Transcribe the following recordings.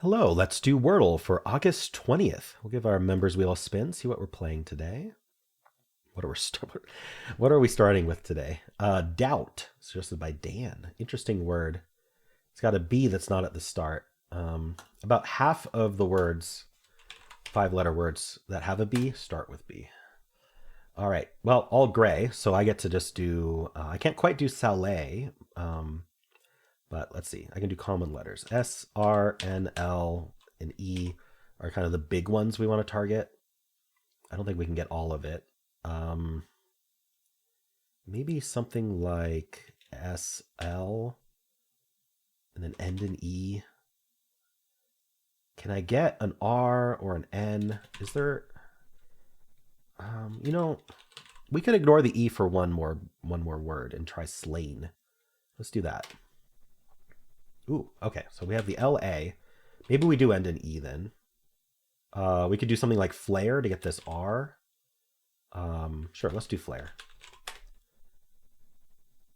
Hello, let's do Wordle for August 20th. We'll give our members wheel a spin, see what we're playing today. What are we starting with today? Doubt, suggested by Dan. Interesting word. It's got a B that's not at the start. About half of the words, 5-letter words that have a B, start with B. All right, well, all gray, so I get to just do, I can't quite do Saleh, but let's see. I can do common letters. S, R, N, L, and E are kind of the big ones we want to target. I don't think we can get all of it. Maybe something like S, L, and then end in E. Can I get an R or an N? Is there... we could ignore the E for one more word and try slain. Let's do that. Ooh, okay. So we have the LA. Maybe we do end in E then. We could do something like flare to get this R. Sure, let's do flare.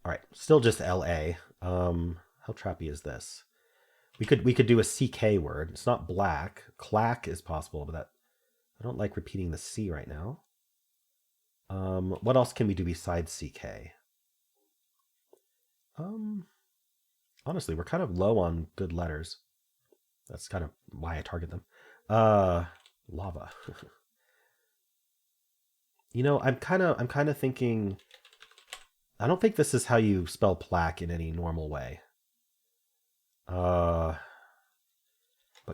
All right, still just LA. How trappy is this? We could do a CK word. It's not black. Clack is possible, but that I don't like repeating the C right now. What else can we do besides CK? Honestly, we're kind of low on good letters. That's kind of why I target them. Lava. I'm kind of thinking. I don't think this is how you spell plaque in any normal way. But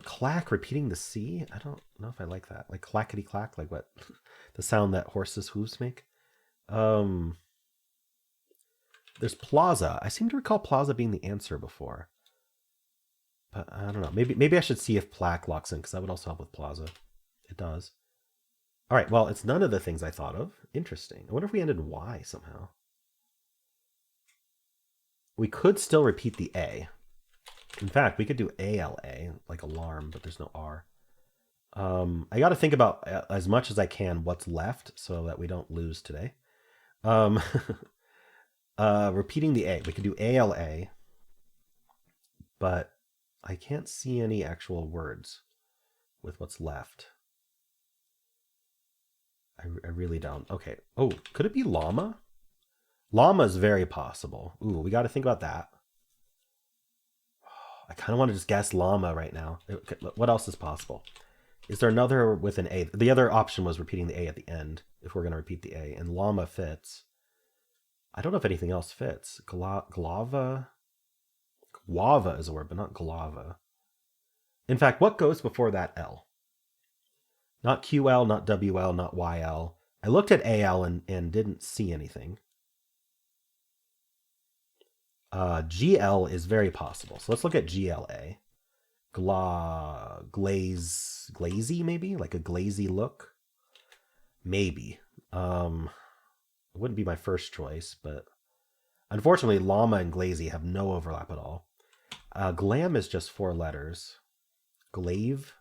clack, repeating the C, I don't know if I like that. Like clackety clack, like what the sound that horses' hooves make. There's plaza. I seem to recall plaza being the answer before. But I don't know. Maybe I should see if plaque locks in, because that would also help with plaza. It does. All right, well, it's none of the things I thought of. Interesting. I wonder if we ended Y somehow. We could still repeat the A. In fact, we could do ALA, like alarm, but there's no R. I got to think about as much as I can what's left so that we don't lose today. Repeating the A. We could do ALA, but I can't see any actual words with what's left. I really don't. Okay. Oh, could it be llama? Llama is very possible. Ooh, we got to think about that. I kind of want to just guess llama right now. What else is possible? Is there another with an A? The other option was repeating the A at the end, if we're going to repeat the A. And llama fits. I don't know if anything else fits. Glava? Guava is a word, but not glava. In fact, what goes before that L? Not QL, not WL, not YL. I looked at AL and didn't see anything. GL is very possible. So let's look at GLA. Glazy, maybe? Like a glazy look? Maybe. It wouldn't be my first choice, but unfortunately, llama and glazy have no overlap at all. Glam is just 4 letters. Glaive,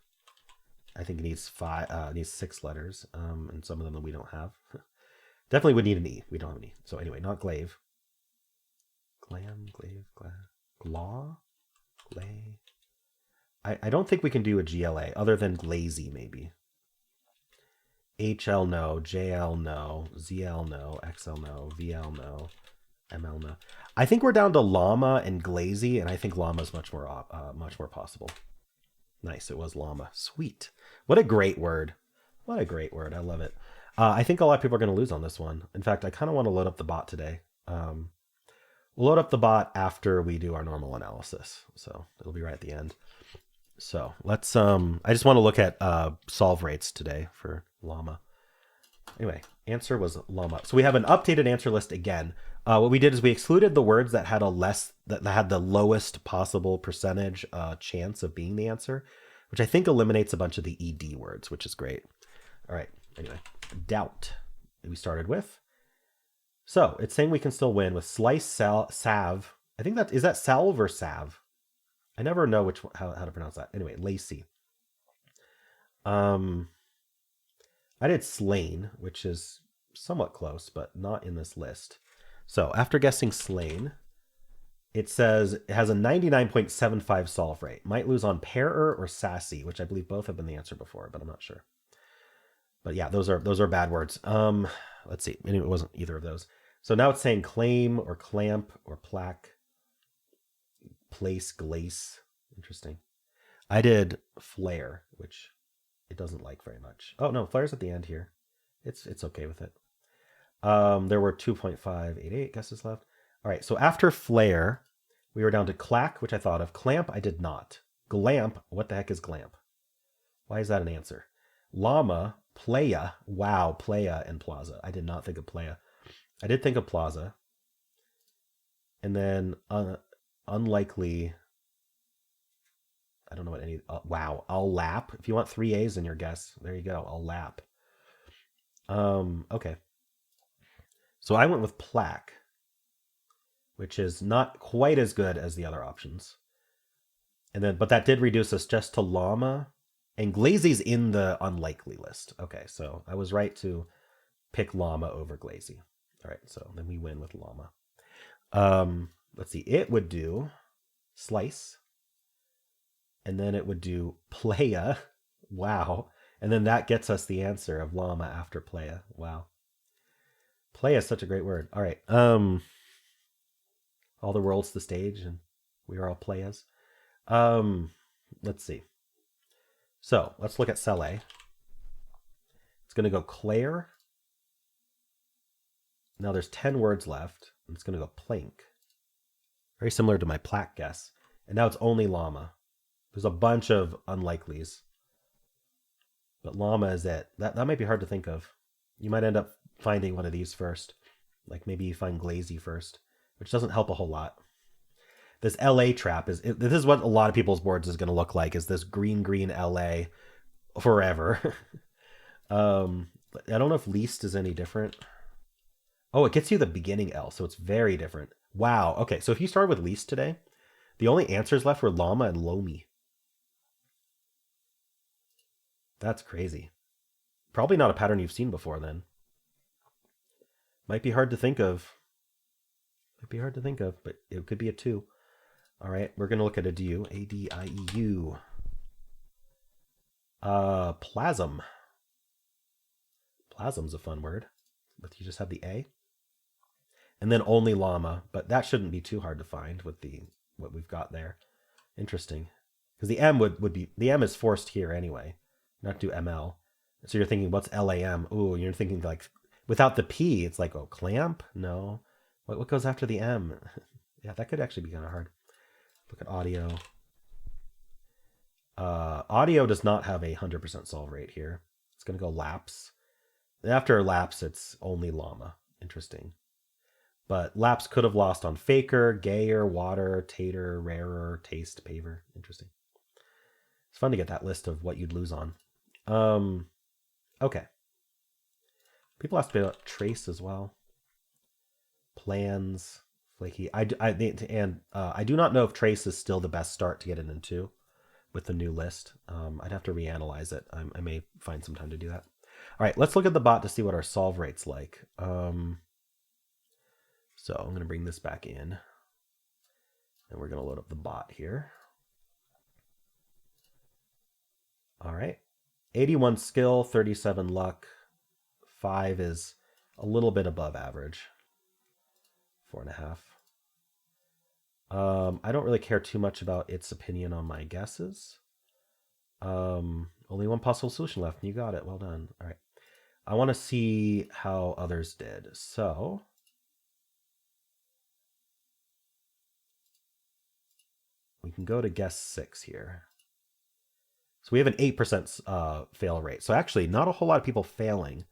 I think it needs 6 letters, and some of them we don't have. Definitely would need an E. We don't have an E. So anyway, not glaive. Glam, glaive, glaw, glay. I don't think we can do a GLA other than glazy, maybe. HL no, JL no, ZL no, XL no, VL no, ML no. I think we're down to llama and glazy, and I think llama is much more possible. Nice, it was llama. Sweet. What a great word. What a great word. I love it. I think a lot of people are going to lose on this one. In fact, I kind of want to load up the bot today. We'll load up the bot after we do our normal analysis. So it'll be right at the end. So let's, I just want to look at solve rates today for llama. Anyway, answer was llama. So we have an updated answer list again. What we did is we excluded the words that had that had the lowest possible percentage chance of being the answer, which I think eliminates a bunch of the ED words, which is great. All right. Anyway, doubt we started with. So it's saying we can still win with slice salve. I think is that salve or salve? I never know how to pronounce that. Anyway, lacy. I did slain, which is somewhat close, but not in this list. So after guessing slain, It says it has a 99.75 solve rate. Might lose on Pairer or Sassy, which I believe both have been the answer before, but I'm not sure. But yeah, those are bad words. Let's see. Anyway, it wasn't either of those. So now it's saying claim or clamp or plaque, place, glace. Interesting. I did flare, which it doesn't like very much. Oh no, flare's at the end here. It's okay with it. There were 2.588 guesses left. All right, so after flare, we were down to clack, which I thought of. Clamp, I did not. Glamp, what the heck is glamp? Why is that an answer? Llama, playa, wow, playa and plaza. I did not think of playa. I did think of plaza. And then unlikely, I don't know what any, wow, I'll lap. If you want 3 A's in your guess, there you go, I'll lap. Okay. So I went with plaque, which is not quite as good as the other options. And then, but that did reduce us just to llama, and Glazy's in the unlikely list. Okay, so I was right to pick llama over Glazy. All right, so then we win with llama. Let's see, it would do slice, and then it would do playa. Wow. And then that gets us the answer of llama after playa. Wow. Playa is such a great word. All right. All the world's the stage, and we are all playas. Let's see. So let's look at cell A. It's going to go Claire. Now there's 10 words left. It's going to go plank. Very similar to my plaque guess. And now it's only llama. There's a bunch of unlikelies. But llama is it. That might be hard to think of. You might end up finding one of these first. Like maybe you find Glazy first, which doesn't help a whole lot. This LA trap this is what a lot of people's boards is going to look like, is this green LA forever. I don't know if least is any different. Oh, it gets you the beginning L, so it's very different. Wow. Okay, so if you started with least today, the only answers left were llama and lomi. That's crazy. Probably not a pattern you've seen before then. Might be hard to think of. But it could be a 2. All right, we're going to look at a DIU. A-D-I-E-U. Plasm. Plasm's a fun word, but you just have the A. And then only llama, but that shouldn't be too hard to find with what we've got there. Interesting. Because the M would be, the M is forced here anyway, not do ML. So you're thinking, what's LAM? Ooh, you're thinking like, without the P, it's like, oh, clamp? No. What goes after the M? Yeah, that could actually be kind of hard. Look at audio. Audio does not have a 100% solve rate here. It's going to go laps. After laps, it's only llama. Interesting. But laps could have lost on faker, gayer, water, tater, rarer, taste, paver. Interesting. It's fun to get that list of what you'd lose on. Okay. People asked me about trace as well. Plans, flaky. I do not know if trace is still the best start to get it into with the new list. I'd have to reanalyze it. I may find some time to do that. All right, let's look at the bot to see what our solve rate's like. So I'm going to bring this back in, and we're going to load up the bot here. All right, 81 skill, 37 luck, 5 is a little bit above average, 4.5. I don't really care too much about its opinion on my guesses. Only one possible solution left, and you got it. Well done. All right. I want to see how others did. So we can go to guess 6 here. So we have an 8% fail rate. So actually, not a whole lot of people failing.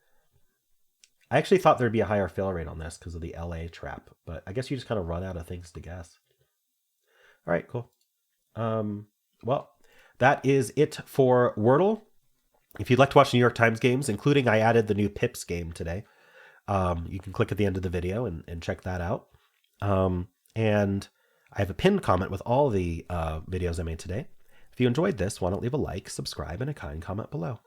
I actually thought there'd be a higher fail rate on this because of the LA trap, but I guess you just kind of run out of things to guess. All right, cool. Well, that is it for Wordle. If you'd like to watch New York Times games, including I added the new Pips game today, you can click at the end of the video and check that out. And I have a pinned comment with all the videos I made today. If you enjoyed this, why don't leave a like, subscribe, and a kind comment below.